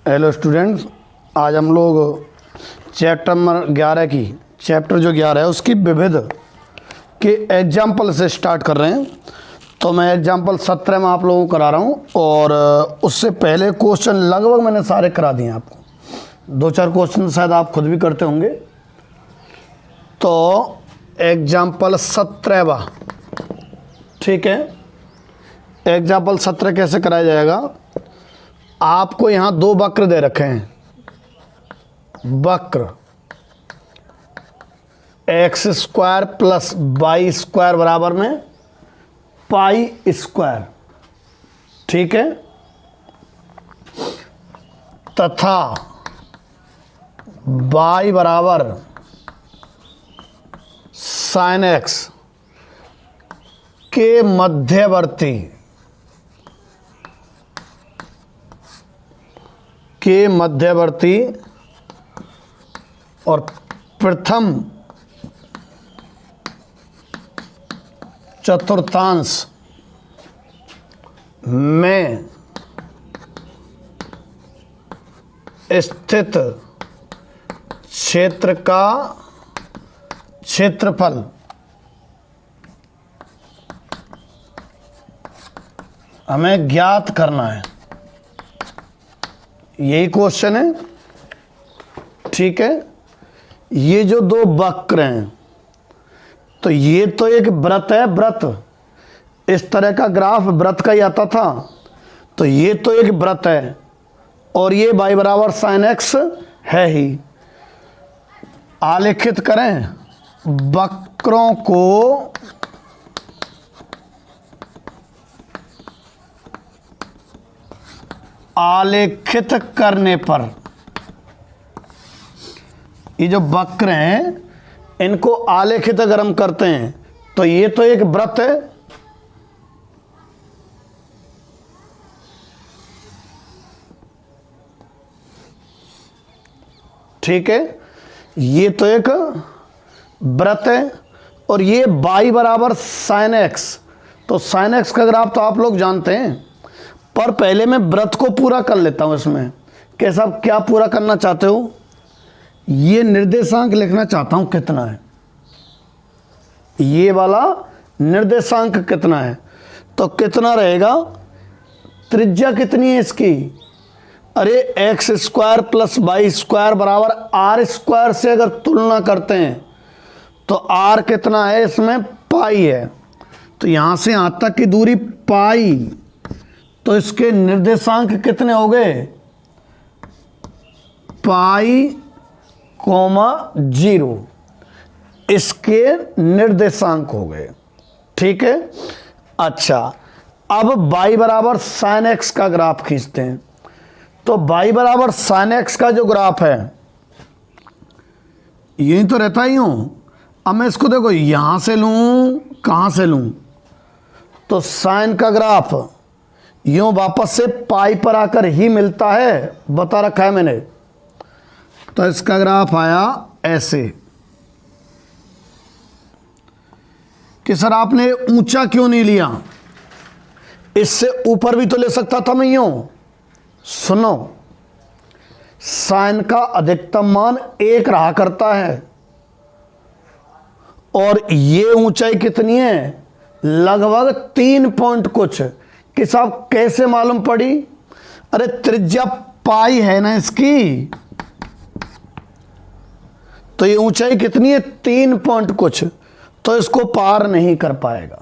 Hello students, आज हम लोग चैप्टर नंबर 11 की चैप्टर जो 11 है उसकी विविध के एग्जाम्पल से स्टार्ट कर रहे हैं। तो मैं एग्जाम्पल 17 में आप लोगों को करा रहा हूँ और उससे पहले क्वेश्चन लगभग मैंने सारे करा दिए हैं आपको। 2-4 क्वेश्चन शायद आप खुद भी करते होंगे। तो एग्जाम्पल 17, ठीक है। एग्जाम्पल 17 कैसे कराया जाएगा? आपको यहाँ 2 वक्र दे रखे हैं। वक्र x² प्लस y² बराबर में π², ठीक है, तथा y बराबर sin x के मध्यवर्ती और प्रथम चतुर्थांश में स्थित क्षेत्र का क्षेत्रफल हमें ज्ञात करना है। यही क्वेश्चन है, ठीक है। ये जो 2 वक्र हैं, तो ये तो एक वृत्त है। वृत्त इस तरह का ग्राफ वृत्त का ही आता था। तो ये तो एक वृत्त है और ये y बराबर sin x है ही। आलेखित करें वक्रों को आलेखित करने पर, ये जो वक्र हैं इनको आलेखित अगर हम करते हैं तो ये तो एक वृत्त है, ठीक है। ये तो एक वृत्त है और ये y बराबर sin x। तो sin x का ग्राफ तो आप लोग जानते हैं, पर पहले मैं वृत्त को पूरा कर लेता हूं। इसमें कैसा, क्या पूरा करना चाहते हो? ये निर्देशांक लिखना चाहता हूं कितना है, ये वाला निर्देशांक कितना है। तो कितना रहेगा? त्रिज्या कितनी है इसकी? अरे x² प्लस y² बराबर r² से अगर तुलना करते हैं तो r कितना है? इसमें पाई है। तो यहां से यहां तक की दूरी पाई, तो इसके निर्देशांक कितने हो गए? π,0 इसके निर्देशांक हो गए, ठीक है। अच्छा, अब y बराबर sin x का ग्राफ खींचते हैं। तो y बराबर sin x का जो ग्राफ है यही तो रहता ही हूं। अब मैं इसको देखो यहां से लूं, कहां से लूं? तो sin का ग्राफ यूं वापस से पाई पर आकर ही मिलता है, बता रखा है मैंने। तो इसका ग्राफ आया ऐसे कि सर आपने ऊंचा क्यों नहीं लिया? इससे ऊपर भी तो ले सकता था मैं यूं। सुनो, साइन का अधिकतम मान 1 रहा करता है और ये ऊंचाई कितनी है? लगभग 3 पॉइंट कुछ। कि साहब कैसे मालूम पड़ी? अरे त्रिज्या पाई है ना इसकी, तो ये ऊंचाई कितनी है? 3 पॉइंट कुछ। तो इसको पार नहीं कर पाएगा।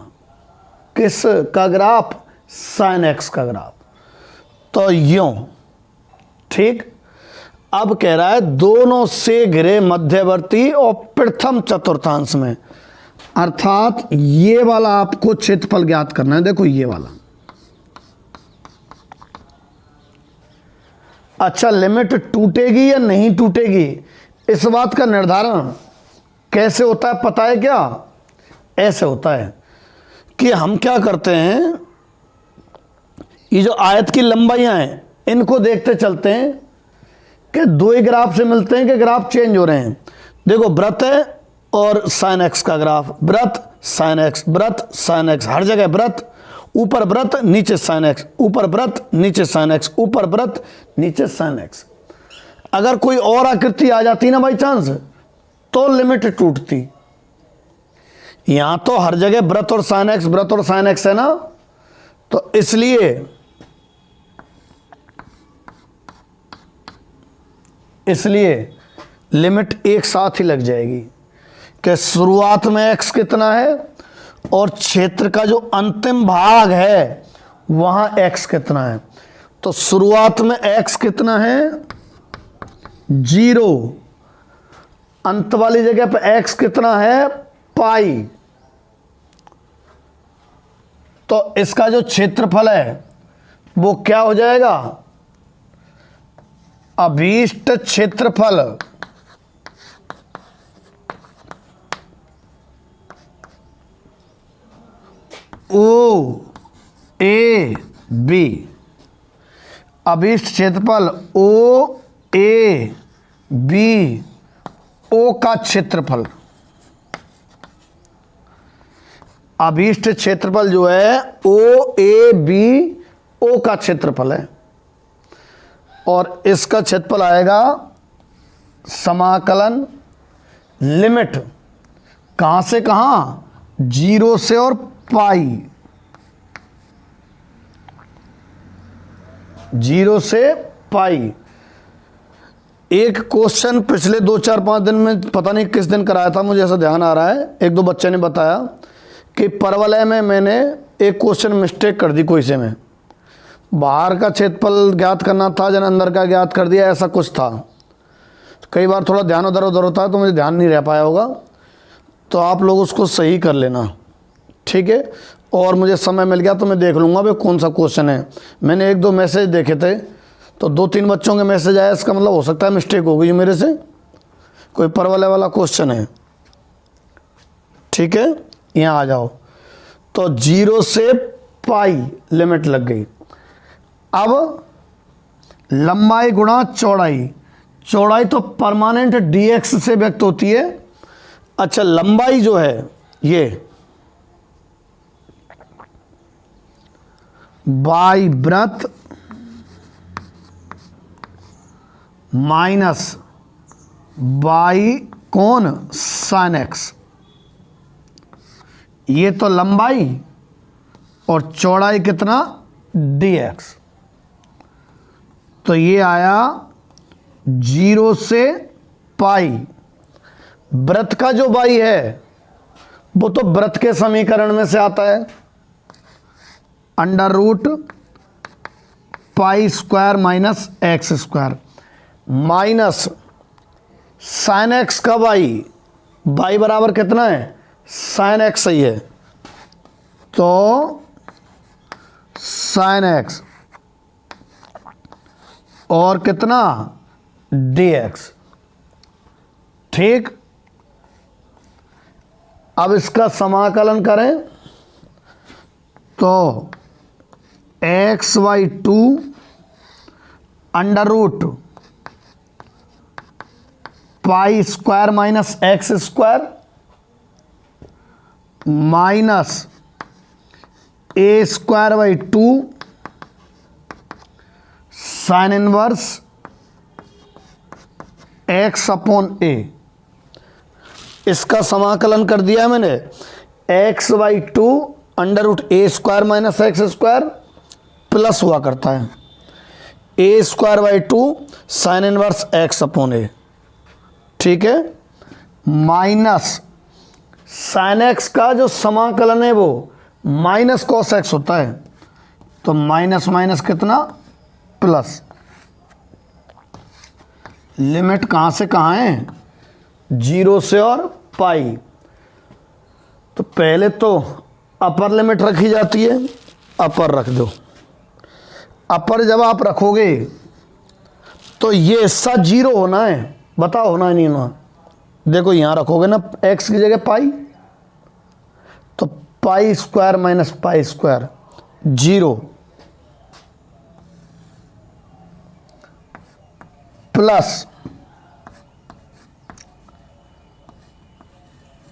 किस का ग्राफ? sin x का ग्राफ। तो यूं, ठीक। अब कह रहा है दोनों से घिरे मध्यवर्ती और प्रथम चतुर्थांश में, अर्थात ये वाला आपको क्षेत्रफल ज्ञात करना है। देखो ये वाला। अच्छा, लिमिट टूटेगी या नहीं टूटेगी, इस बात का निर्धारण कैसे होता है पता है क्या? ऐसे होता है कि हम क्या करते हैं, ये जो आयत की लंबाइयां हैं इनको देखते चलते हैं कि 2 ही ग्राफ से मिलते हैं कि ग्राफ चेंज हो रहे हैं। देखो वृत्त है और sin x का ग्राफ, व्रत sin x, व्रत sin x, हर जगह व्रत। ऊपर वृत्त नीचे साइन एक्स, ऊपर वृत्त नीचे साइन एक्स, ऊपर वृत्त नीचे साइन एक्स। अगर कोई और आकृति आ जाती ना बाई चांस तो लिमिट टूटती। यहां तो हर जगह वृत्त और साइन एक्स, वृत्त और साइन एक्स है ना, तो इसलिए लिमिट एक साथ ही लग जाएगी कि शुरुआत में x कितना है और क्षेत्र का जो अंतिम भाग है वहां x कितना है। तो शुरुआत में x कितना है 0, अंत वाली जगह पे x कितना है पाई। तो इसका जो क्षेत्रफल है वो क्या हो जाएगा, अभीष्ट क्षेत्रफल ओ ए बी, अभीष्ट क्षेत्रफल ओ ए बी, ओ का क्षेत्रफल, अभीष्ट क्षेत्रफल जो है ओ ए बी, ओ का क्षेत्रफल है। और इसका क्षेत्रफल आएगा समाकलन लिमिट कहां से कहां 0 से और पाई, 0 से पाई। एक क्वेश्चन पिछले 2-4-5 दिन में पता नहीं किस दिन कराया था, मुझे ऐसा ध्यान आ रहा है, एक दो बच्चे ने बताया कि परवलय में मैंने एक क्वेश्चन मिस्टेक कर दी, कोई से में बाहर का क्षेत्रफल ज्ञात करना था जन अंदर का ज्ञात कर दिया, ऐसा कुछ था। कई बार थोड़ा ध्यान उधर उधर होता है तो मुझे ध्यान नहीं रह पाया होगा, तो आप लोग उसको सही कर लेना, ठीक है। और मुझे समय मिल गया तो मैं देख लूँगा भाई कौन सा क्वेश्चन है। मैंने 1-2 मैसेज देखे थे तो 2-3 बच्चों के मैसेज आया, इसका मतलब हो सकता है मिस्टेक हो गई मेरे से, कोई परवलय वाला क्वेश्चन है, ठीक है। यहाँ आ जाओ, तो 0 से पाई लिमिट लग गई। अब लंबाई गुणा चौड़ाई, चौड़ाई तो परमानेंट dx से व्यक्त होती है। अच्छा, लंबाई जो है ये बाई वृत्त माइनस बाई कोण साइन एक्स, ये तो लंबाई और चौड़ाई कितना dx। तो ये आया 0 से पाई। वृत्त का जो बाई है वो तो वृत्त के समीकरण में से आता है, under root pi square minus x square, minus sine X का बाई, बाई बराबर कितना है साइन एक्स, सही है, तो साइन एक्स और कितना dx, ठीक। अब इसका समाकलन करें तो xy2 under root pi square minus x square minus a square by 2 sine inverse x upon a. इसका समाकलन कर दिया मैंने, xy2 under root a square minus x square plus हुआ करता है a square by 2 sine inverse x upon a, ठीक है, माइनस साइन एक्स का जो समाकलन है वो माइनस कॉस एक्स होता है, तो माइनस माइनस कितना प्लस। लिमिट कहां से कहां है 0 से और पाई। तो पहले तो अपर लिमिट रखी जाती है, अपर रख दो। अपर जब आप रखोगे तो ये हिस्सा 0 होना है, बताओ होना है नहीं होना। देखो यहां रखोगे ना x की जगह पाई, तो पाई square minus pi square 0 plus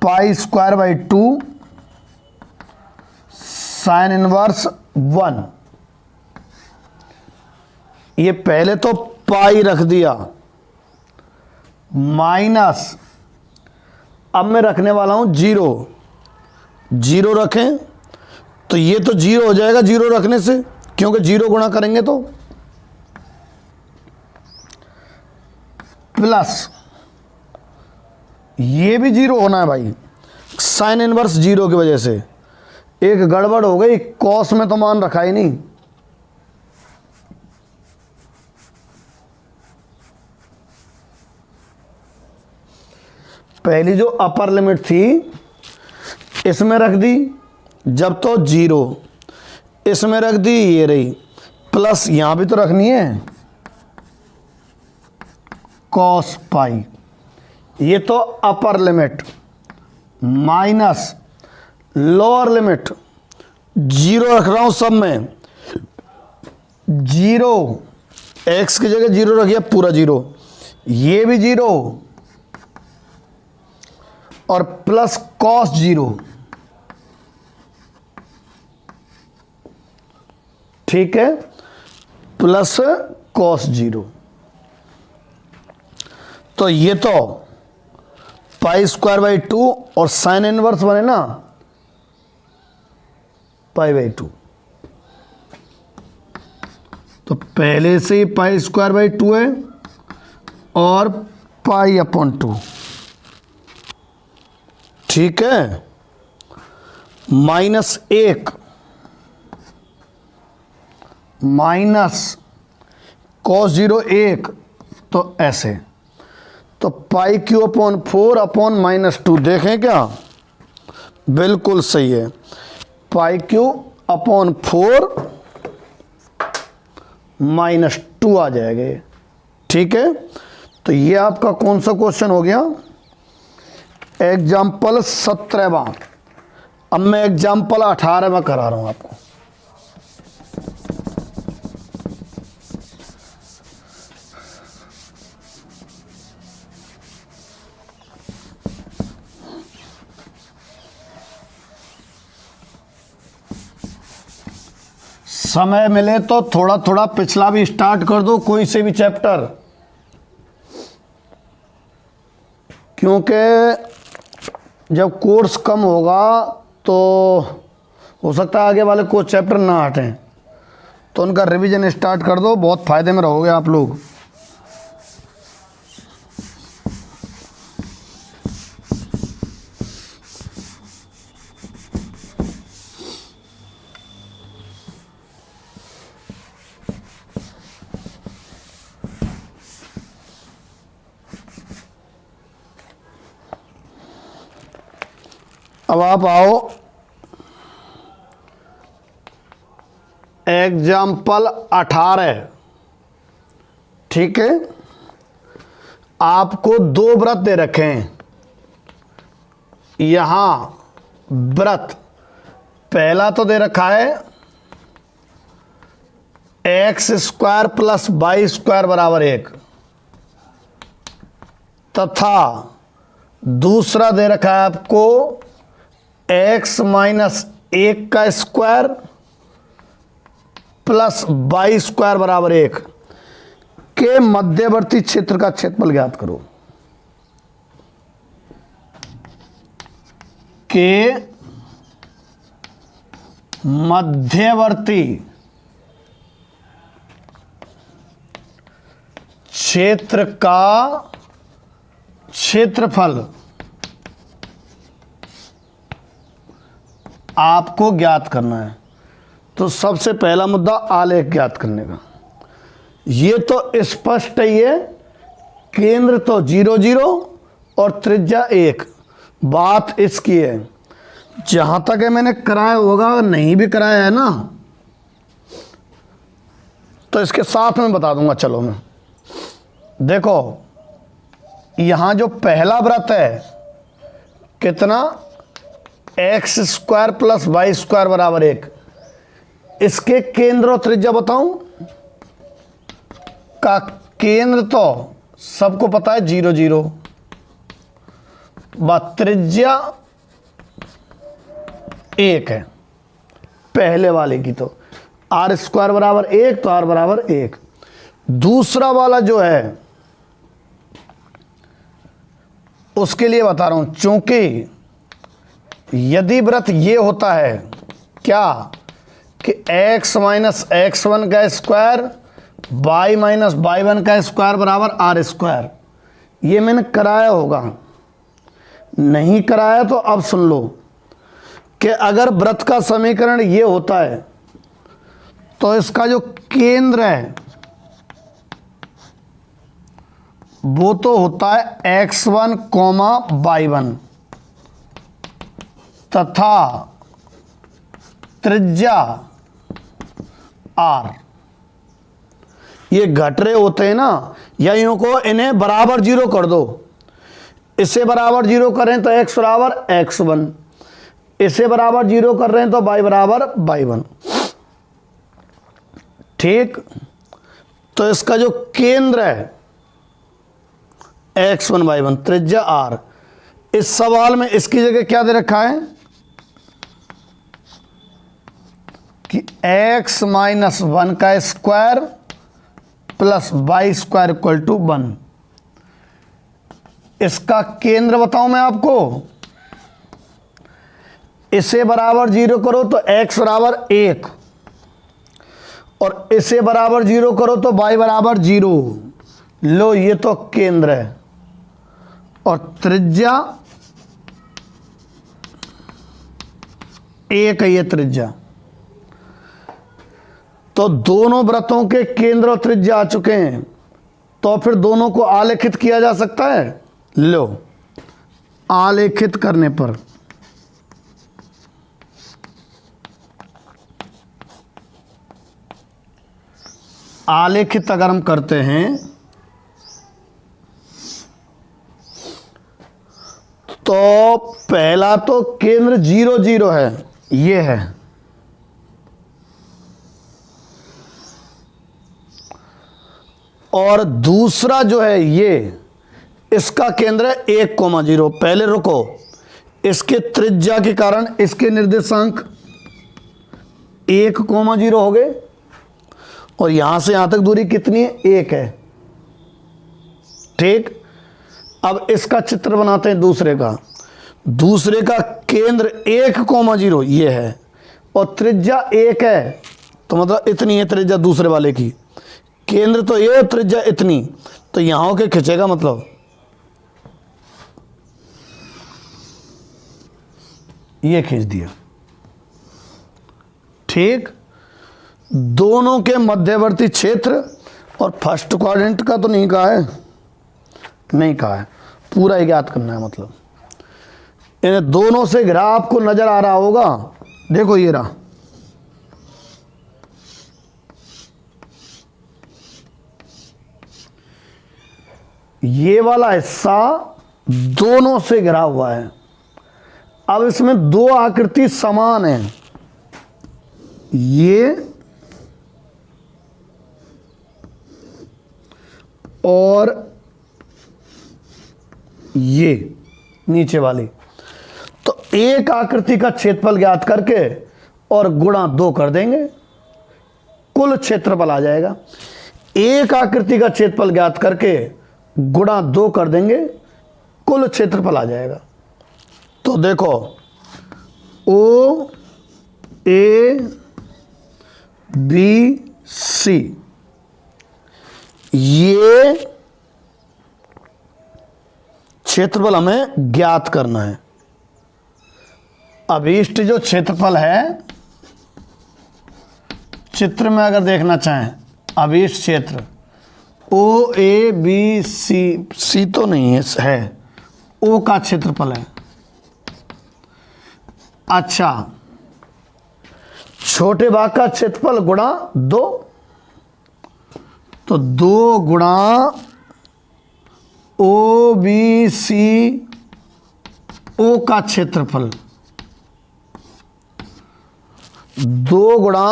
pi square by 2 sine inverse 1, ये पहले तो पाई रख दिया, माइनस, अब मैं रखने वाला हूं 0, 0 रखें तो ये तो 0 हो जाएगा 0 रखने से, क्योंकि 0 गुणा करेंगे तो, प्लस ये भी 0 होना है भाई, साइन इनवर्स 0 की वजह से एक गड़बड़ हो गई, कॉस में तो मान रखा ही नहीं। पहली जो अपर लिमिट थी इसमें रख दी, जब तो 0, इसमें रख दी, ये रही, प्लस यहां भी तो रखनी है कॉस पाई, ये तो upper limit, minus lower limit, 0 रख रहा हूं सब में, 0, x की जगह 0 रखिए, पूरा 0, ये भी 0 और प्लस कॉस 0, ठीक है, प्लस कॉस 0, तो ये तो पाई स्क्वायर बाई 2 और साइन इनवर्स बने ना पाई बाई 2, तो पहले से ही पाई स्क्वायर बाई 2 है और पाई अपॉन 2, ठीक है, -1 माइनस कॉस 0 1, तो ऐसे, तो पाई क्यू अपॉन 4 अपॉन -2, देखें क्या बिल्कुल सही है, पाई क्यू अपॉन 4 -2 आ जाएगा ये, ठीक है। तो ये आपका कौन सा क्वेश्चन हो गया, एग्जाम्पल 17वां। अब मैं एग्जाम्पल 18वां करा रहा हूं आपको। समय मिले तो थोड़ा थोड़ा पिछला भी स्टार्ट कर दो, कोई से भी चैप्टर, क्योंकि जब कोर्स कम होगा तो हो सकता है आगे वाले कोई चैप्टर ना हटें, तो उनका रिवीजन स्टार्ट कर दो, बहुत फायदे में रहोगे आप लोग। अब आप आओ एग्जाम्पल 18, ठीक है। आपको 2 व्रत दे रखे हैं, यहां व्रत पहला तो दे रखा है x² प्लस y² बराबर 1, तथा दूसरा दे रखा है आपको x माइनस 1 का स्क्वायर प्लस y² बराबर 1 के मध्यवर्ती क्षेत्र का क्षेत्रफल ज्ञात करो। के मध्यवर्ती क्षेत्र का क्षेत्रफल आपको ज्ञात करना है। तो सबसे पहला मुद्दा आलेख ज्ञात करने का। ये तो स्पष्ट है, ये केंद्र तो 0 0 और त्रिज्या 1, बात इसकी है। जहां तक है मैंने कराया होगा, नहीं भी कराया है ना तो इसके साथ में बता दूंगा। चलो मैं देखो, यहां जो पहला व्रत है कितना, x² प्लस y² बराबर 1, इसके केंद्र और त्रिज्या बताऊं का केंद्र तो सबको पता है 0 0, त्रिज्या 1 है, पहले वाले की तो आर स्क्वायर बराबर 1, तो आर बराबर 1। दूसरा वाला जो है उसके लिए बता रहा हूं, चूंकि यदि वृत्त ये होता है क्या कि x माइनस x1 का स्क्वायर y माइनस y1 का स्क्वायर बराबर आर स्क्वायर, ये मैंने कराया होगा, नहीं कराया तो अब सुन लो कि अगर वृत्त का समीकरण ये होता है तो इसका जो केंद्र है वो तो होता है x1 कॉमा y1 तथा त्रिज्या r। ये घट रहे होते हैं ना, या यूं को इन्हें बराबर 0 कर दो। इसे बराबर 0 करें तो x बराबर x1, इसे बराबर 0 कर रहे हैं तो y बराबर y1। ठीक, तो इसका जो केंद्र है x1 y1 त्रिज्या r। इस सवाल में इसकी जगह क्या दे रखा है कि x माइनस 1 का square plus y square equal to 1। इसका केंद्र बताऊं मैं आपको, इसे बराबर 0 करो तो x बराबर 1 और इसे बराबर 0 करो तो y बराबर 0। लो ये तो केंद्र है और त्रिज्या 1 है, ये त्रिज्या। तो दोनों वृत्तों के केंद्र और त्रिज्या आ चुके हैं, तो फिर दोनों को आलेखित किया जा सकता है। लो आलेखित करने पर आलेखित अगर हम करते हैं तो पहला तो केंद्र 0 0 है, ये है, और दूसरा जो है ये इसका केंद्र है 1,0। पहले रुको, इसके त्रिज्या के कारण इसके निर्देशांक 1,0 हो गए और यहां से यहां तक दूरी कितनी है, 1 है। ठीक, अब इसका चित्र बनाते हैं दूसरे का। दूसरे का केंद्र 1,0 ये है और त्रिज्या 1 है, तो मतलब इतनी है त्रिज्या दूसरे वाले की। केंद्र तो ये, त्रिज्या इतनी, तो यहां के खिंचेगा, मतलब ये खींच दिया। ठीक, दोनों के मध्यवर्ती क्षेत्र, और फर्स्ट क्वाड्रेंट का तो नहीं कहा है, नहीं कहा है, पूरा ही ज्ञात करना है। मतलब इन्हें दोनों से घिरा आपको नजर आ रहा होगा, देखो ये रहा, ये वाला हिस्सा दोनों से घिरा हुआ है। अब इसमें दो आकृति समान है, ये और ये नीचे वाली। तो एक आकृति का क्षेत्रफल ज्ञात करके और गुणा 2 कर देंगे, कुल क्षेत्रफल आ जाएगा। एक आकृति का क्षेत्रफल ज्ञात करके गुणा 2 कर देंगे, कुल क्षेत्रफल आ जाएगा। तो देखो ओ ए बी सी, ये क्षेत्रफल हमें ज्ञात करना है। अभीष्ट जो क्षेत्रफल है, चित्र में अगर देखना चाहें, अभीष्ट क्षेत्र ओ ए बी सी, सी तो नहीं है, ओ का क्षेत्रफल है। अच्छा, छोटे भाग का क्षेत्रफल गुणा 2, तो 2 गुणा ओ बी सी ओ का क्षेत्रफल, 2 गुणा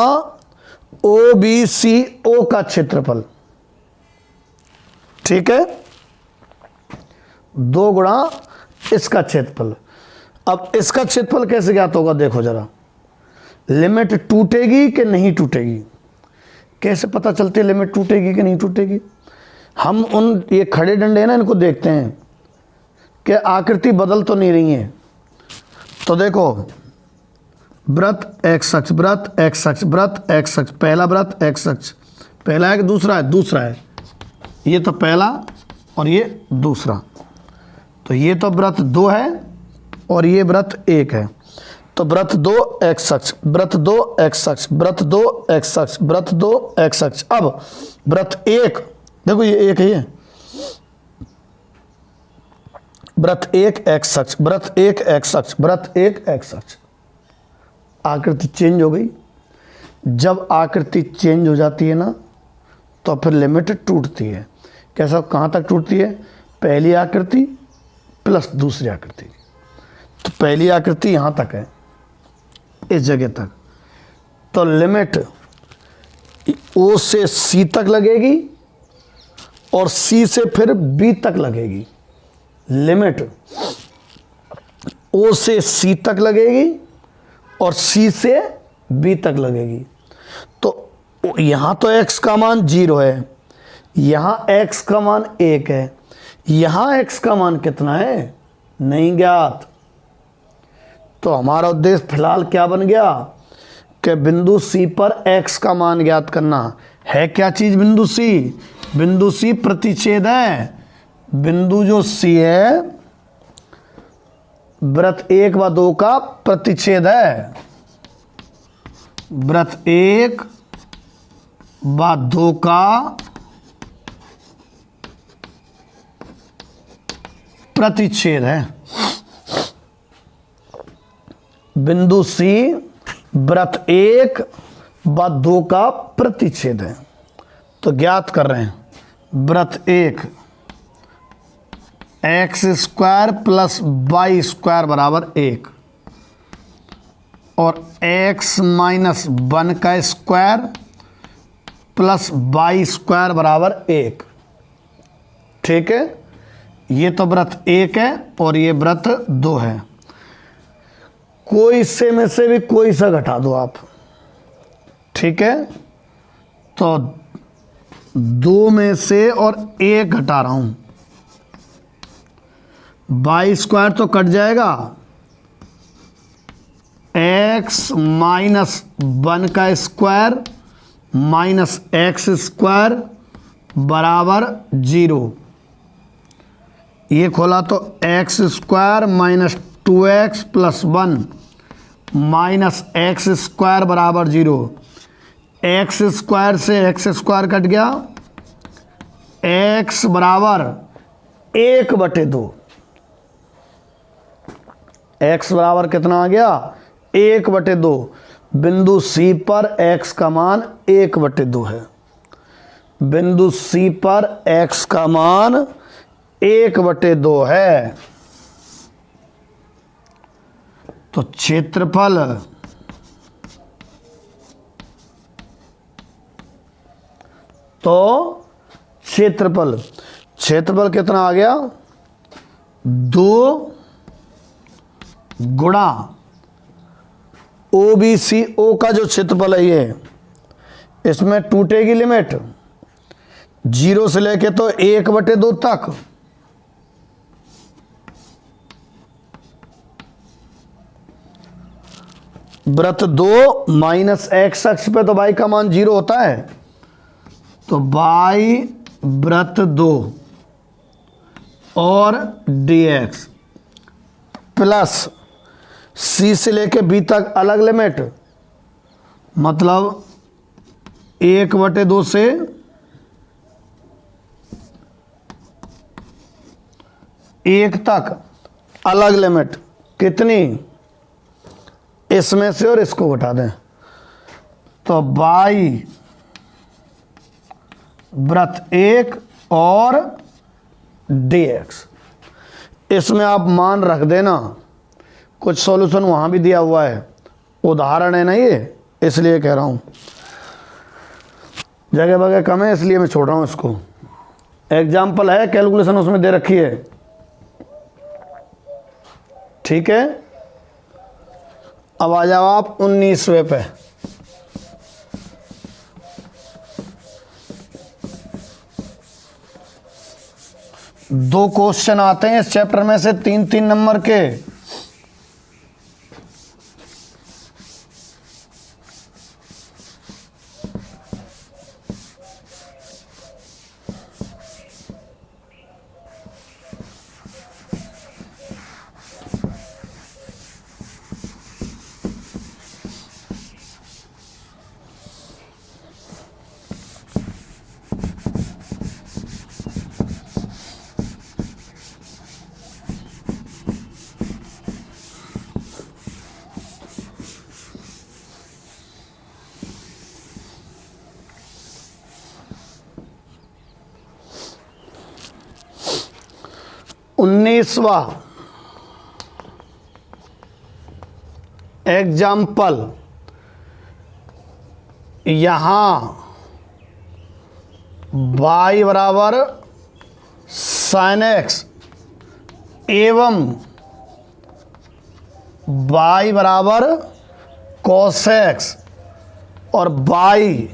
ओ बी सी ओ का क्षेत्रफल। ठीक है, 2 गुणा इसका क्षेत्रफल। अब इसका क्षेत्रफल कैसे ज्ञात होगा, देखो जरा। लिमिट टूटेगी कि नहीं टूटेगी? कैसे पता चलती है लिमिट टूटेगी कि नहीं टूटेगी? हम उन ये खड़े डंडे हैं ना, इनको देखते हैं कि आकृति बदल तो नहीं रही है। तो देखो, वृत्त एक्स अक्ष, वृत्त एक्स अक्ष, वृत्त एक्स अक्ष, पहला वृत्त एक्स अक्ष, पहला है कि दूसरा है? दूसरा है। ये तो पहला और ये दूसरा, तो ये तो वृत्त 2 है और ये वृत्त 1 है। तो वृत्त 2 एक्स अक्ष, वृत्त 2 एक्स अक्ष, वृत्त 2 एक्स अक्ष, वृत्त 2 एक्स अक्ष। अब वृत्त 1, देखो ये 1 है, ये वृत्त 1 एक्स अक्ष, वृत्त 1 एक्स अक्ष, वृत्त 1 एक्स अक्ष। आकृति चेंज हो गई। जब आकृति चेंज हो जाती है ना, तो फिर लिमिट टूटती है। कैसा, कहाँ तक टूटती है? पहली आकृति प्लस दूसरी आकृति। तो पहली आकृति यहाँ तक है, इस जगह तक, तो लिमिट ओ से सी तक लगेगी और सी से फिर बी तक लगेगी। लिमिट ओ से सी तक लगेगी और सी से बी तक लगेगी। तो यहाँ तो x का मान 0 है, यहाँ x का मान 1 है, यहाँ x का मान कितना है? नहीं ज्ञात। तो हमारा उद्देश्य फिलहाल क्या बन गया कि बिंदु C पर x का मान ज्ञात करना है। क्या चीज़ बिंदु C? बिंदु C प्रतिच्छेद है। बिंदु जो C है वृत्त 1 व 2 का प्रतिच्छेद है। वृत्त 1 व 2 का प्रतिच्छेद है। बिंदु C वृत्त 1 व 2 का प्रतिच्छेद है। तो ज्ञात कर रहे हैं वृत्त 1 X square plus Y square बराबर 1 और x माइनस 1 का स्क्वायर प्लस वाई स्क्वायर बराबर 1। ठीक है, ये तो वृत्त 1 है और ये वृत्त 2 है। कोई इससे में से भी कोई सा घटा दो आप। ठीक है, तो 2 में से और 1 घटा रहा हूं, वाई स्क्वायर तो कट जाएगा, x माइनस 1 का स्क्वायर माइनस एक्स स्क्वायर बराबर 0। ये खोला तो x square minus 2x plus 1 minus x square बराबर 0। एक्स स्क्वायर से एक्स स्क्वायर कट गया, x बराबर 1/2। x बराबर कितना आ गया? 1/2। बिंदु C पर x का मान 1/2 है। बिंदु C पर x का मान 1/2 है। तो क्षेत्रफल क्षेत्रफल कितना आ गया? 2 गुणा OBCO का जो क्षेत्रफल है ये, इसमें टूटेगी लिमिट 0 से लेके तो 1/2 तक। वृत्त 2 माइनस x अक्ष पे तो y का मान 0 होता है, तो y वृत्त 2 और dx प्लस C से लेके B तक अलग लिमिट, मतलब 1/2 से 1 तक अलग लिमिट। कितनी? इसमें से और इसको घटा दें, तो y वृत्त 1 और dx। इसमें आप मान रख देना, कुछ सॉल्यूशन वहाँ भी दिया हुआ है, उदाहरण है ना ये, इसलिए कह रहा हूँ। जगह वगह कम है इसलिए मैं छोड़ रहा हूँ इसको। एग्जाम्पल है, कैलकुलेशन उसमें दे रखी है। ठीक है, अब आ जाओ आप 19वें पे। दो क्वेश्चन आते हैं इस चैप्टर में से 3-3 नंबर के। उन्नीसवा एग्जाम्पल, यहां y बराबर साइन एक्स एवं y बराबर कॉस एक्स और y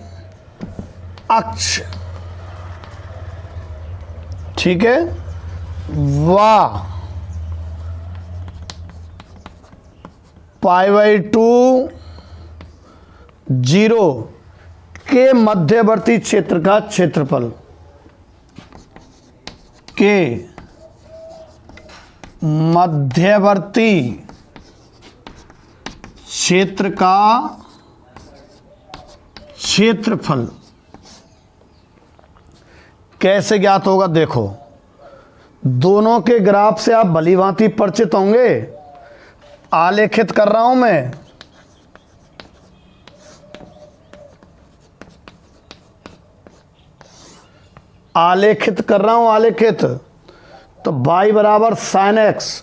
अक्ष, ठीक है, वाह π/2 0 के मध्यवर्ती क्षेत्र का क्षेत्रफल, के मध्यवर्ती क्षेत्र का क्षेत्रफल कैसे ज्ञात होगा? देखो, दोनों के ग्राफ से आप भलीभांति परिचित होंगे। आलेखित कर रहा हूं मैं, आलेखित कर रहा हूं, आलेखित। तो y बराबर साइन एक्स,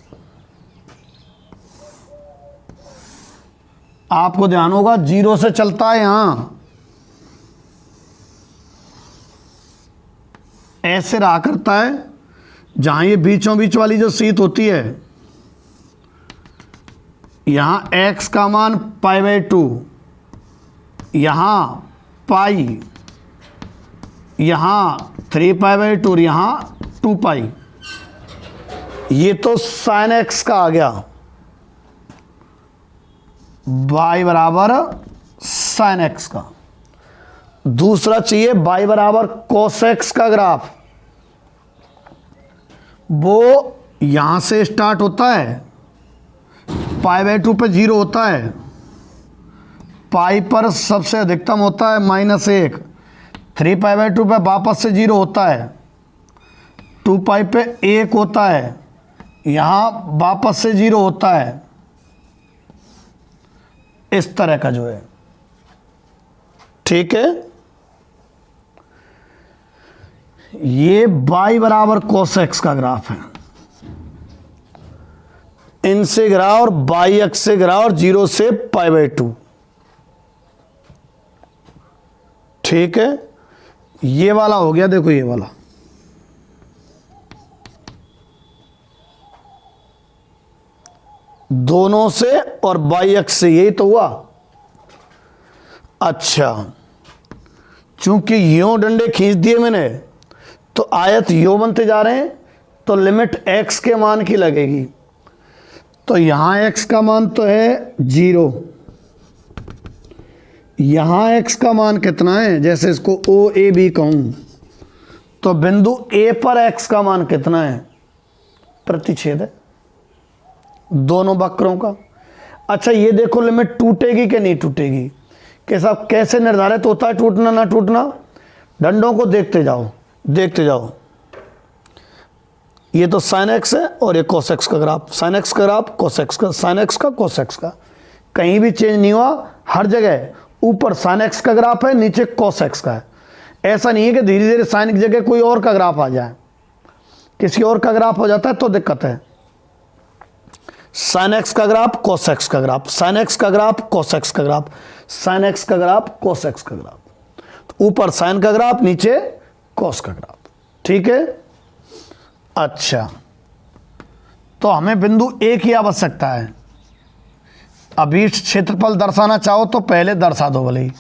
आपको ध्यान होगा 0 से चलता है, यहां ऐसे रहा करता है, जहां ये बीचों बीच वाली जो शीट होती है, यहां x का मान π/2, यहां पाई, यहां 3π/2 और यहां 2π। ये तो साइन एक्स का आ गया, y बराबर साइन एक्स का। दूसरा चाहिए y बराबर कॉस एक्स का ग्राफ। वो यहां से स्टार्ट होता है, π/2 पे 0 होता है, पाई पर सबसे अधिकतम होता है -1, 3π/2 पे वापस से 0 होता है, 2π पे 1 होता है, यहां वापस से 0 होता है। इस तरह का जो है, ठीक है, ये y बराबर cos x का ग्राफ है। इनसे गिरा और y अक्ष से गिरा और 0 से π/2, ठीक है। ये वाला हो गया, देखो ये वाला, दोनों से और y अक्ष से, यही तो हुआ। अच्छा, चूंकि यूं डंडे खींच दिए मैंने, तो आयत यूं बनते जा रहे हैं, तो लिमिट x के मान की लगेगी। तो यहां x का मान तो है 0, यहां x का मान कितना है? जैसे इसको OAB कहूं, तो बिंदु A पर x का मान कितना है? प्रतिच्छेद है दोनों वक्रों का। अच्छा, ये देखो लिमिट टूटेगी कि नहीं टूटेगी, कैसे निर्धारित होता है टूटना ना टूटना? डंडों को देखते जाओ, देखते जाओ। ये तो साइन एक्स है और ये कॉस एक्स का ग्राफ, साइन एक्स का ग्राफ, कॉस एक्स का, साइन एक्स का, कॉस एक्स का, कहीं भी चेंज नहीं हुआ। हर जगह ऊपर साइन एक्स का ग्राफ है, नीचे कॉस एक्स का है। ऐसा नहीं है कि धीरे धीरे साइन की जगह कोई और का ग्राफ आ जाए, किसी और का ग्राफ हो जाता है तो दिक्कत है। साइन एक्स का ग्राफ, कॉस एक्स का ग्राफ, साइन एक्स का ग्राफ, कॉस एक्स का ग्राफ, साइन एक्स का ग्राफ, कॉस एक्स का ग्राफ। तो ऊपर साइन का ग्राफ, नीचे कॉस का ग्राफ, ठीक है। अच्छा, तो हमें बिंदु ए की आवश्यकता है। अभीष्ट क्षेत्रफल दर्शाना चाहो तो पहले दर्शा दो भले ही।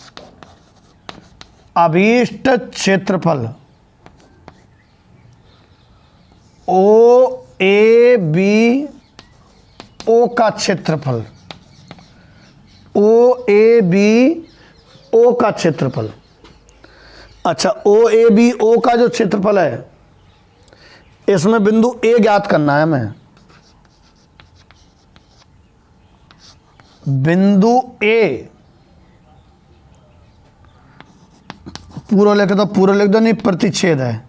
अभीष्ट क्षेत्रफल ओ ए बी ओ का क्षेत्रफल, ओ ए बी ओ का क्षेत्रफल। अच्छा, ओ ए बी ओ का जो क्षेत्रफल है इसमें बिंदु ए ज्ञात करना है हमें। बिंदु ए पूरा लिख दो, पूरा लिख दो, नहीं प्रतिच्छेद है।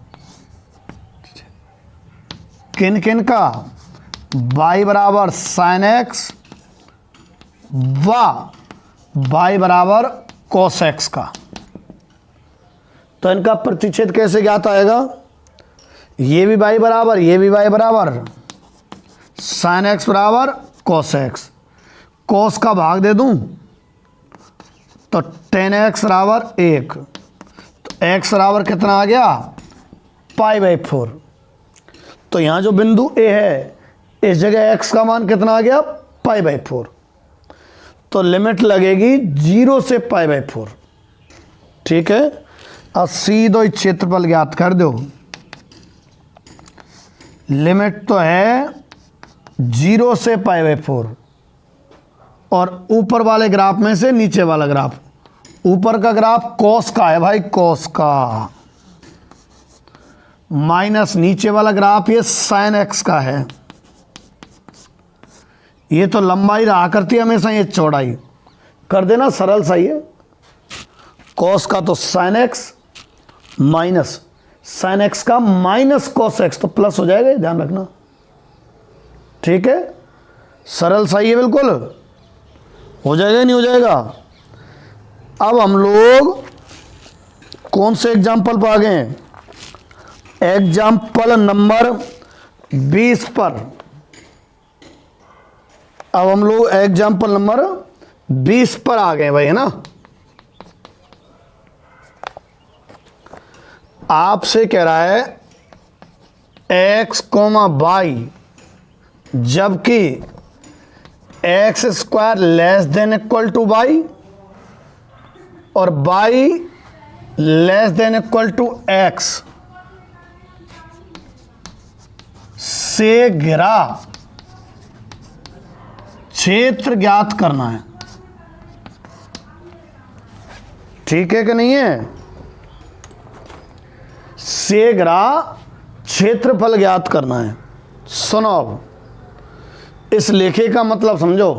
किन किन का? y बराबर साइन एक्स व y बराबर कॉस एक्स का। तो इनका प्रतिच्छेद कैसे ज्ञात आएगा? ये भी y बराबर, ये भी y बराबर, साइन एक्स बराबर कॉस एक्स। कॉस का भाग दे दूं तो टेन एक्स बराबर 1, तो x बराबर कितना आ गया? π/4। तो यहाँ जो बिंदु A है इस जगह x का मान कितना आ गया? π/4। तो लिमिट लगेगी 0 से π/4। ठीक है, अब सीधो क्षेत्रफल ज्ञात कर दो। लिमिट तो है 0 से π/4 और ऊपर वाले ग्राफ में से नीचे वाला ग्राफ। ऊपर का ग्राफ कॉस का है भाई, कॉस का, माइनस नीचे वाला ग्राफ ये साइन एक्स का है। ये तो लंबाई रहा करती है हमेशा, ये चौड़ाई कर देना, सरल सा है। कॉस का तो sine x minus sine X का माइनस कॉस एक्स, तो प्लस हो जाएगा, ध्यान रखना। ठीक है, सरल सा ही है, बिल्कुल हो जाएगा, नहीं हो जाएगा। अब हम लोग कौन से एग्जाम्पल पर आ गए हैं? एग्जाम्पल नंबर 20 पर। अब हम लोग एग्जाम्पल नंबर 20 पर आ गए भाई, है ना। आपसे कह रहा है x, y जबकि X square less than equal to y और y less than equal to x से घिरा क्षेत्र ज्ञात करना है। ठीक है कि नहीं है? से घिरा क्षेत्रफल ज्ञात करना है। सुनो, अब इस लेखे का मतलब समझो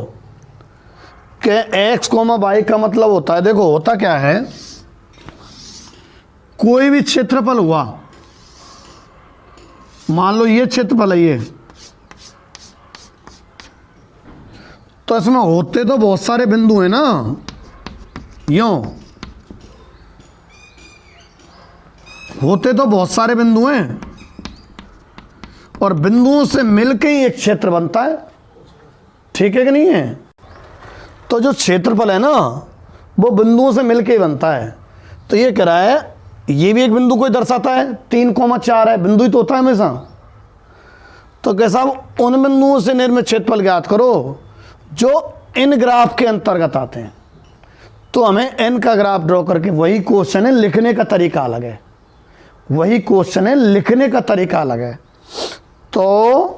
कि x, y का मतलब होता है, देखो होता क्या है, कोई भी क्षेत्रफल हुआ, मान लो ये क्षेत्रफल है, ये तो इसमें होते तो बहुत सारे बिंदु हैं ना, यूं होते तो बहुत सारे बिंदु हैं और बिंदुओं से मिलकर ही एक क्षेत्र बनता है। ठीक है कि नहीं है? तो जो क्षेत्रफल है ना वो बिंदुओं से मिलकर ही बनता है। तो ये कह रहा है, ये भी एक बिंदु को दर्शाता है, 3,4 है, बिंदु ही तो होता है हमेशा। तो कैसा, उन बिंदुओं से निर्मित क्षेत्रफल ज्ञात करो जो इन ग्राफ के अंतर्गत आते हैं। तो हमें n का ग्राफ ड्रॉ करके, वही क्वेश्चन है, लिखने का तरीका अलग है, वही क्वेश्चन है, लिखने का तरीका अलग है। तो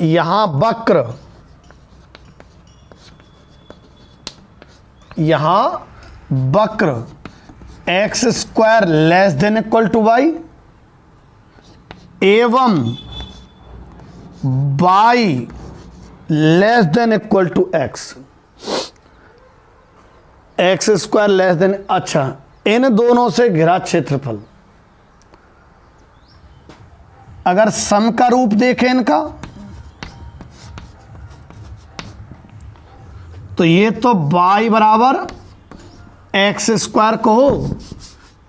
यहां वक्र, X square less than equal to y एवं y less than equal to x। X square less than, अच्छा, इन दोनों से घिरा क्षेत्रफल। अगर सम का रूप देखें इनका, तो ये तो y बराबर एक्स स्क्वायर कहो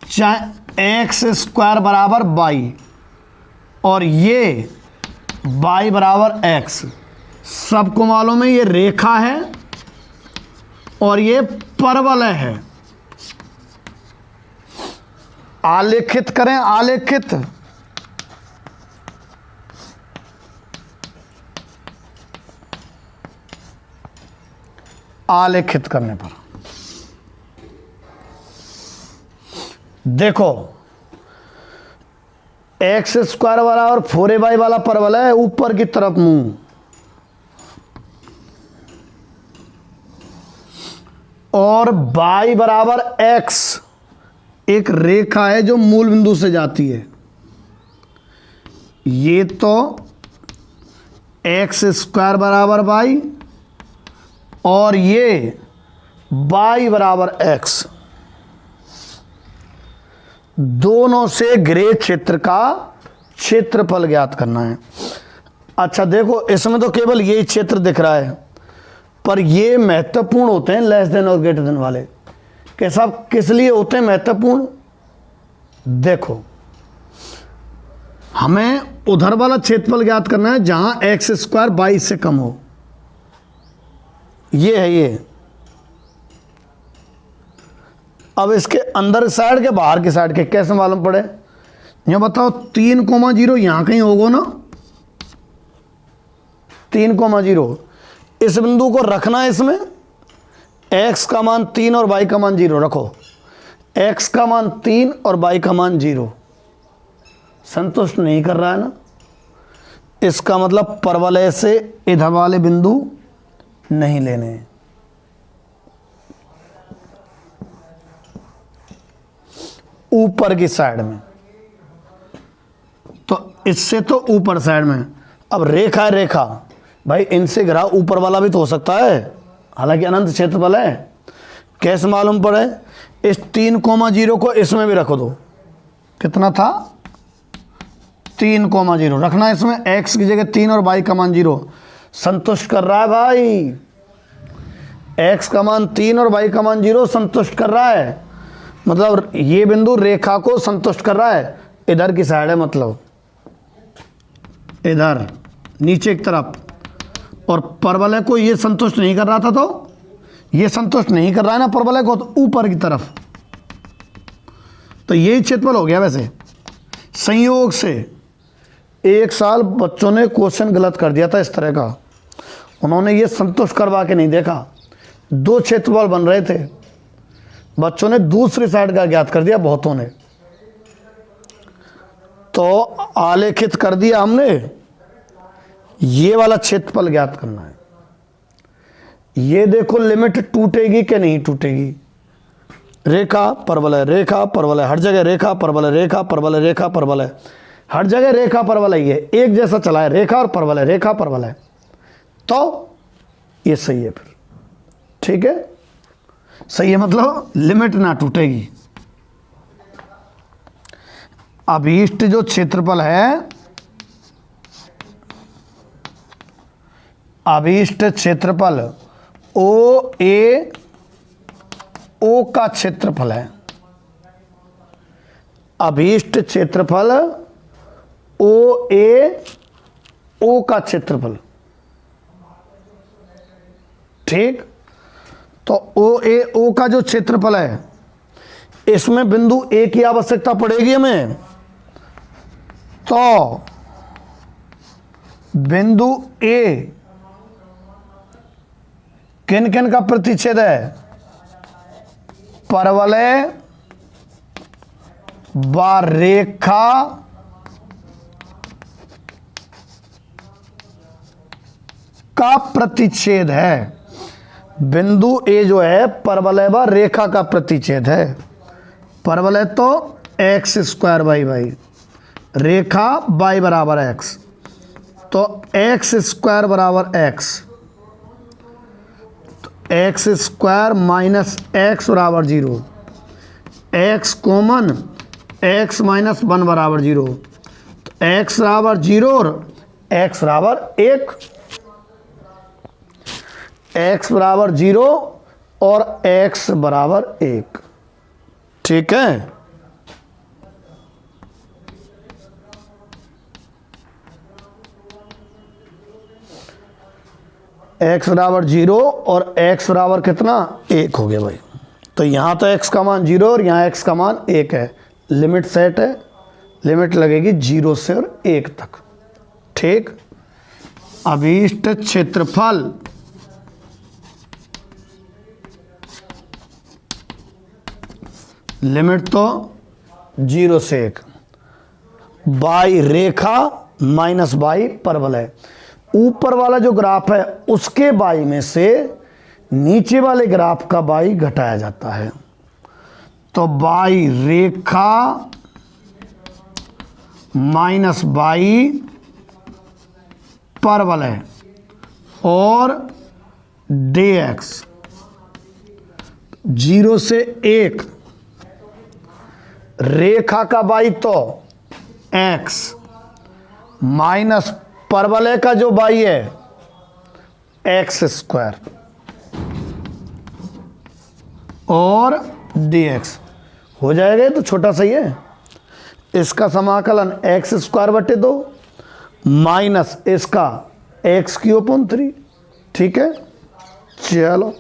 चाहे एक्स स्क्वायर बराबर y, और ये y बराबर x। सबको मालूम है ये रेखा है और ये परवलय है। आलेखित करें, आलेखित, आलेखित करने पर देखो एक्स स्क्वायर वाला और 4ay वाला परवलय है ऊपर की तरफ मुंह, और y बराबर x एक रेखा है जो मूल बिंदु से जाती है। ये तो एक्स स्क्वायर बराबर y और ये y बराबर x, दोनों से घिरे क्षेत्र का क्षेत्रफल ज्ञात करना है। अच्छा देखो इसमें तो केवल यही क्षेत्र दिख रहा है, पर ये महत्वपूर्ण होते हैं लेस देन और ग्रेटर देन वाले। कैसा, किस लिए होते हैं महत्वपूर्ण? देखो हमें उधर वाला क्षेत्रफल ज्ञात करना है जहां एक्स स्क्वायर 22 से कम हो। ये है ये। अब इसके अंदर साइड के बाहर की साइड के कैसे मालूम पड़े? ये बताओ 3,0 यहां कहीं होगा ना, 3,0 इस बिंदु को रखना है। इसमें x का मान 3 और y का मान 0 रखो। x का मान 3 और y का मान 0 संतुष्ट नहीं कर रहा है ना, इसका मतलब परवलय से इधर वाले बिंदु नहीं लेने हैं। ऊपर की साइड में, तो इससे तो ऊपर साइड में। अब रेखा है, रेखा भाई इनसे घिरा ऊपर वाला भी तो हो सकता है, हालांकि अनंत क्षेत्रफल है। कैसे मालूम पड़े? इस 3,0 को इसमें भी रख दो। कितना था? 3,0 रखना है इसमें। x की जगह 3 और y का मान 0 संतुष्ट कर रहा है भाई। x का मान 3 और y का मान 0 संतुष्ट कर रहा है, मतलब ये बिंदु रेखा को संतुष्ट कर रहा है। इधर की साइड है, मतलब इधर नीचे की तरफ। और परवलय को ये संतुष्ट नहीं कर रहा था, तो ये संतुष्ट नहीं कर रहा है ना परवलय को, तो ऊपर की तरफ। तो यही क्षेत्रफल हो गया। वैसे संयोग से एक साल बच्चों ने क्वेश्चन गलत कर दिया था इस तरह का, उन्होंने ये संतुष्ट करवा के नहीं देखा। 2 क्षेत्रफल बन रहे थे, बच्चों ने दूसरी साइड का ज्ञात कर दिया बहुतों ने, तो आलेखित कर दिया हमने। ये वाला क्षेत्रफल ज्ञात करना है। ये देखो लिमिट टूटेगी कि नहीं टूटेगी। रेखा परवलय, रेखा परवलय, हर जगह रेखा परवलय, रेखा परवलय, रेखा परवलय, हर जगह रेखा परवलय। ये एक जैसा चला है, रेखा और परवलय, रेखा परवलय, तो ये सही है। फिर ठीक है, सही है, मतलब लिमिट ना टूटेगी। अभीष्ट जो क्षेत्रफल है, अभीष्ट क्षेत्रफल ओ ए ओ का क्षेत्रफल है। अभीष्ट क्षेत्रफल ओ ए ओ का क्षेत्रफल, ठीक। तो ओ ए ओ का जो क्षेत्रफल है, इसमें बिंदु ए की आवश्यकता पड़ेगी हमें। तो बिंदु ए किन किन का प्रतिच्छेद है? परवलय व रेखा का प्रतिच्छेद है। बिंदु ए जो है परवलय व रेखा का प्रतिच्छेद है। परवलय तो एक्स स्क्वायर वाई, रेखा y बराबर x, तो एक्स स्क्वायर बराबर x, x square minus x बराबर 0, एक्स कॉमन, एक्स माइनस 1 बराबर 0, तो एक्स बराबर 0 और एक्स बराबर 1, एक्स बराबर 0 और एक्स बराबर 1, ठीक है। x बराबर 0 और x बराबर कितना? 1 हो गया भाई। तो यहाँ तो x का मान 0 और यहाँ x का मान 1 है, लिमिट सेट है, लिमिट लगेगी 0 से और 1 तक। ठीक, अभीष्ट क्षेत्रफल लिमिट तो 0 से 1 बाई रेखा माइनस बाई परवलय। ऊपर वाला जो ग्राफ है उसके बाई में से नीचे वाले ग्राफ का बाई घटाया जाता है। तो बाई रेखा माइनस बाई परवलय और dx 0 से 1 रेखा का बाई तो x माइनस परवलय का जो बाई है x स्क्वायर और dx हो जाएगा। ये तो छोटा सा ही है। इसका समाकलन x स्क्वायर बटे 2 माइनस इसका x³ 3। ठीक है, चलो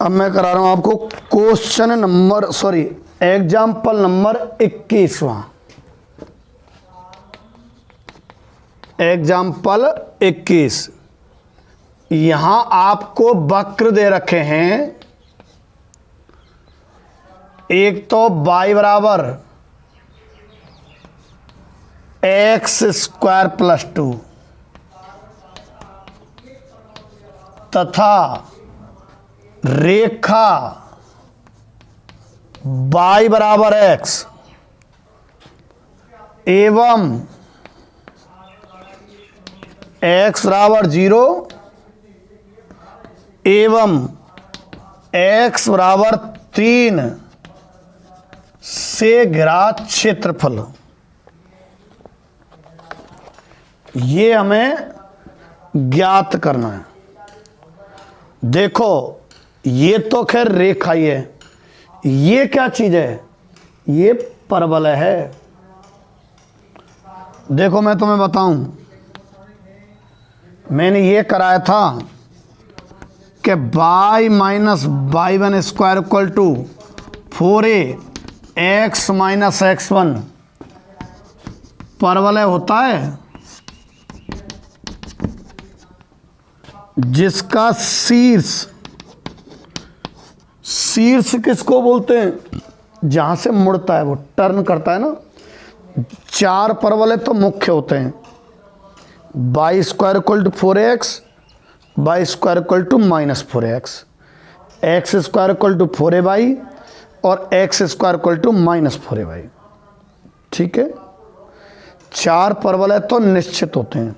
अब मैं करा रहा हूं आपको क्वेश्चन नंबर एग्जाम्पल नंबर 21वां। एग्जाम्पल 21, यहां आपको वक्र दे रखे हैं। एक तो y बराबर x² + 2 तथा रेखा y बराबर x एवं x बराबर 0 एवं x बराबर 3 से घिरा क्षेत्रफल, ये हमें ज्ञात करना है। देखो ये तो खैर रेखा ही है, ये क्या चीज है? ये परवलय है। देखो मैं तुम्हें बताऊं, मैंने ये कराया था कि y minus y1² = 4ax minus x1 परवलय होता है, जिसका शीर्ष किसको बोलते हैं? जहां से मुड़ता है, वो टर्न करता है ना। 4 परवलय तो मुख्य होते हैं, y² = 4ax, y² = -4ax, x² = 4ay और x² = -4ay। ठीक है, 4 परवलय तो निश्चित होते हैं।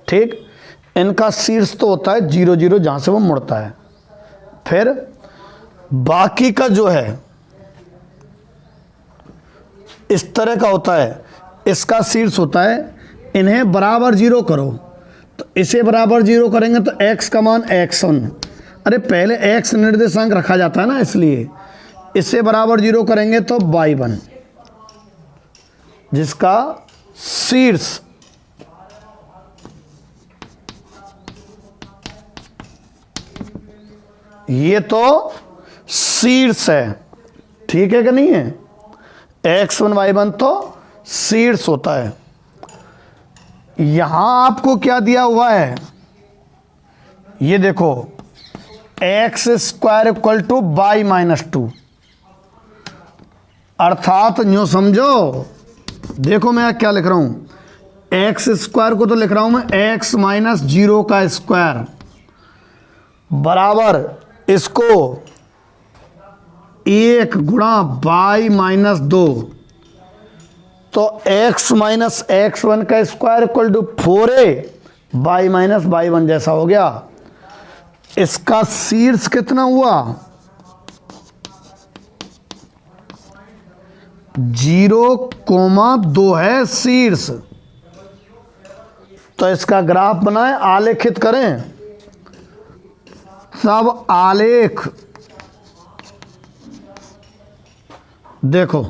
ठीक, इनका शीर्ष तो होता है 0 0 जहां से वो मुड़ता है। फिर बाकी का जो है इस तरह का होता है, इसका शीर्ष होता है। इन्हें बराबर 0 करो तो इसे बराबर 0 करेंगे तो x का मान x1, अरे पहले x निर्देशांक रखा जाता है ना, इसलिए इसे बराबर 0 करेंगे तो y1, जिसका शीर्ष ये तो शीर्ष है। ठीक है कि नहीं है? x1 y1 तो शीर्ष होता है। यहां आपको क्या दिया हुआ है? ये देखो x² = y - 2, अर्थात यूं समझो, देखो मैं क्या लिख रहा हूं, x² को तो लिख रहा हूं मैं x - 0 का स्क्वायर बराबर इसको 1 गुणा y माइनस 2, तो x माइनस x1 का square equal to 4a y minus y1 जैसा हो गया। इसका शीर्ष कितना हुआ? 0,2 है शीर्ष। तो इसका ग्राफ बनाएं, आलेखित करें। सब आलेख देखो,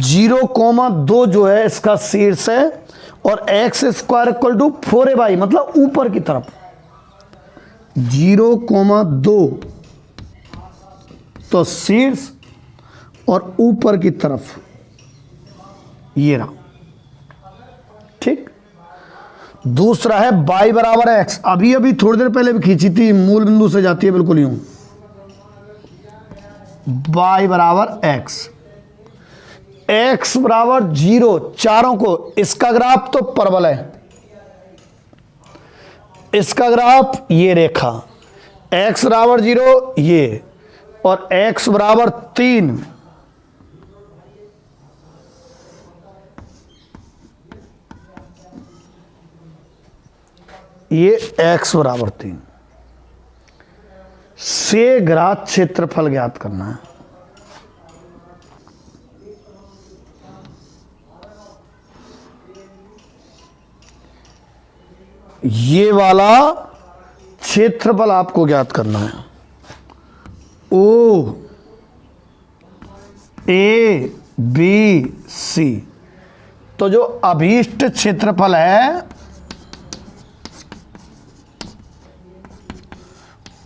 0,2 जो है इसका शीर्ष है और x square equal to 4a मतलब ऊपर की तरफ 0,2 तो शीर्ष और ऊपर की तरफ ये रहा। ठीक। दूसरा है y बराबर x, अभी अभी थोड़ी देर पहले भी खींची थी, मूल बिंदु से जाती है बिल्कुल यूं। y बराबर x, x बराबर 0, चारों को। इसका ग्राफ तो परवल है, इसका ग्राफ ये रेखा, x बराबर 0 ये, और x बराबर 3, ये x बराबर 3 से ग्राफ क्षेत्रफल ज्ञात करना है। ये वाला क्षेत्रफल आपको ज्ञात करना है। ओ ए बी सी, तो जो अभीष्ट क्षेत्रफल है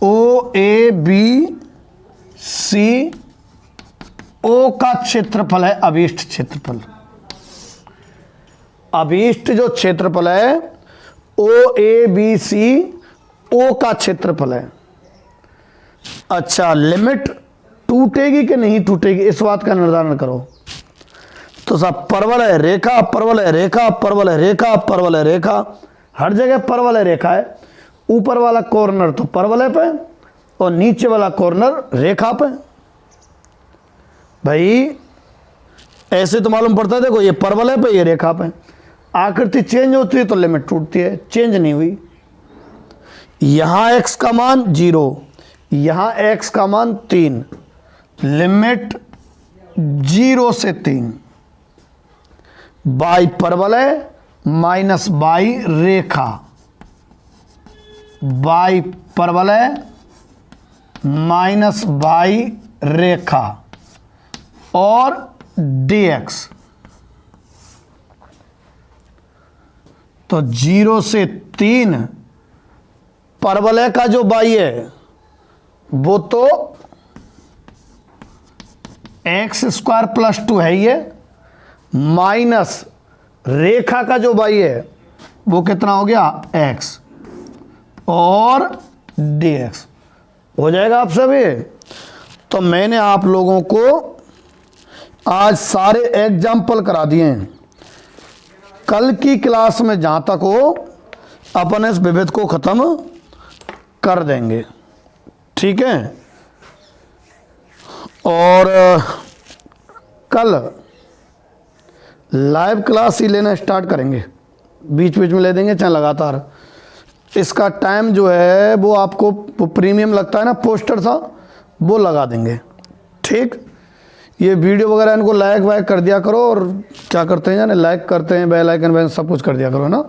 ओ ए बी सी, ओ का क्षेत्रफल है अभीष्ट क्षेत्रफल। अभीष्ट जो क्षेत्रफल है ओ ए बी सी, ओ का क्षेत्रफल है। अच्छा, लिमिट टूटेगी कि नहीं टूटेगी इस बात का निर्धारण करो। तो सब परवल है रेखा, परवल है रेखा, परवल है रेखा, परवल है रेखा, हर जगह परवल है रेखा है। ऊपर वाला कॉर्नर तो परवलय पे और नीचे वाला कॉर्नर रेखा पे। भाई ऐसे तो मालूम पड़ता है, देखो ये परवलय पे, ये रेखा पे। आकृति चेंज होती है तो लिमिट टूटती है, चेंज नहीं हुई। यहां x का मान 0, यहां x का मान 3, लिमिट 0 से 3। y परवलय माइनस y रेखा, y परवलय माइनस y रेखा और dx। तो 0 से 3 परवलय का जो y है वो तो एक्स स्क्वायर प्लस 2 है ये, माइनस रेखा का जो y है वो कितना हो गया x और dx हो जाएगा आप सभी। तो मैंने आप लोगों को आज सारे एग्जाम्पल करा दिए हैं। कल की क्लास में जहां तक हो अपन इस विविध को खत्म कर देंगे, ठीक है। और कल लाइव क्लास ही लेना स्टार्ट करेंगे, बीच बीच में ले देंगे चाहे लगातार। इसका टाइम जो है वो आपको प्रीमियम लगता है ना, पोस्टर सा, वो लगा देंगे, ठीक। ये वीडियो वगैरह इनको लाइक वाइक कर दिया करो, और क्या करते हैं जाने, लाइक करते हैं, बेल आइकन सब कुछ कर दिया करो ना।